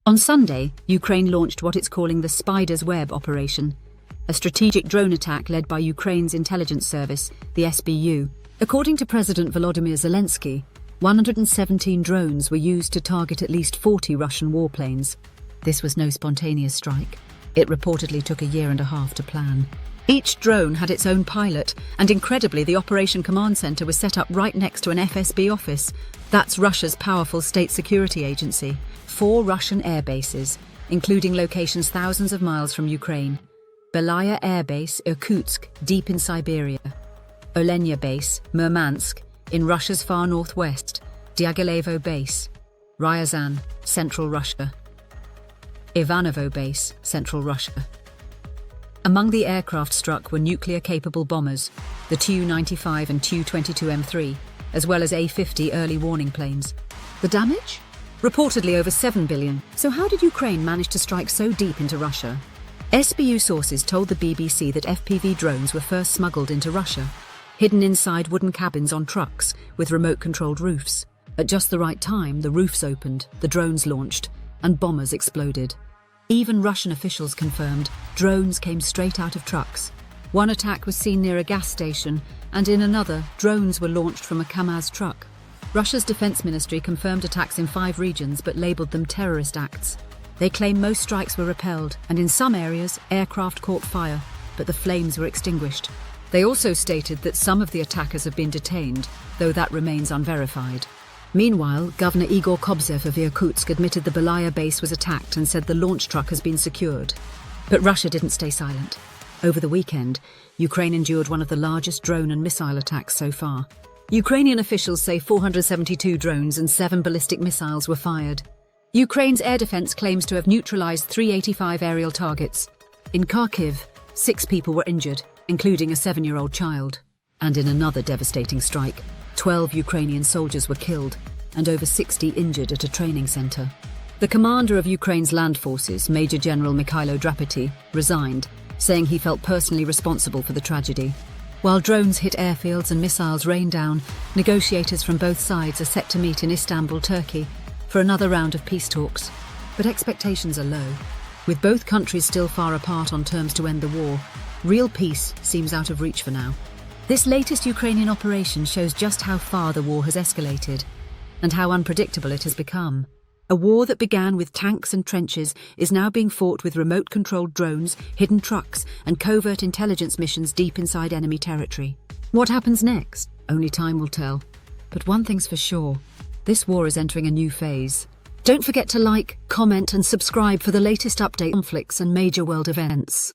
On Sunday, Ukraine launched what it's calling the Spider's Web operation, a strategic drone attack led by Ukraine's intelligence service, the SBU. According to President Volodymyr Zelensky, 117 drones were used to target at least 40 Russian warplanes. This was no spontaneous strike. It reportedly took a year and a half to plan. Each drone had its own pilot, and incredibly, the Operation Command Center was set up right next to an FSB office. That's Russia's powerful state security agency. 4 Russian airbases, including locations thousands of miles from Ukraine. Belaya Air Base, Irkutsk, deep in Siberia. Olenya Base, Murmansk, in Russia's far northwest. Diaghilevo Base, Ryazan, central Russia. Ivanovo Base, central Russia. Among the aircraft struck were nuclear-capable bombers, the Tu-95 and Tu-22M3, as well as A-50 early warning planes. The damage? Reportedly over 7 billion. So how did Ukraine manage to strike so deep into Russia? SBU sources told the BBC that FPV drones were first smuggled into Russia, hidden inside wooden cabins on trucks with remote-controlled roofs. At just the right time, the roofs opened, the drones launched, and bombers exploded. Even Russian officials confirmed drones came straight out of trucks. One attack was seen near a gas station, and in another, drones were launched from a Kamaz truck. Russia's defense ministry confirmed attacks in 5 regions but labelled them terrorist acts. They claim most strikes were repelled, and in some areas, aircraft caught fire, but the flames were extinguished. They also stated that some of the attackers have been detained, though that remains unverified. Meanwhile, Governor Igor Kobzev of Irkutsk admitted the Belaya base was attacked and said the launch truck has been secured. But Russia didn't stay silent. Over the weekend, Ukraine endured one of the largest drone and missile attacks so far. Ukrainian officials say 472 drones and 7 ballistic missiles were fired. Ukraine's air defense claims to have neutralized 385 aerial targets. In Kharkiv, 6 people were injured, including a 7-year-old child. And in another devastating strike, 12 Ukrainian soldiers were killed and over 60 injured at a training center. The commander of Ukraine's land forces, Major General Mikhailo Drapety, resigned, saying he felt personally responsible for the tragedy. While drones hit airfields and missiles rain down, negotiators from both sides are set to meet in Istanbul, Turkey, for another round of peace talks. But expectations are low. With both countries still far apart on terms to end the war, real peace seems out of reach for now. This latest Ukrainian operation shows just how far the war has escalated and how unpredictable it has become. A war that began with tanks and trenches is now being fought with remote-controlled drones, hidden trucks, and covert intelligence missions deep inside enemy territory. What happens next? Only time will tell. But one thing's for sure, this war is entering a new phase. Don't forget to like, comment, and subscribe for the latest update on conflicts and major world events.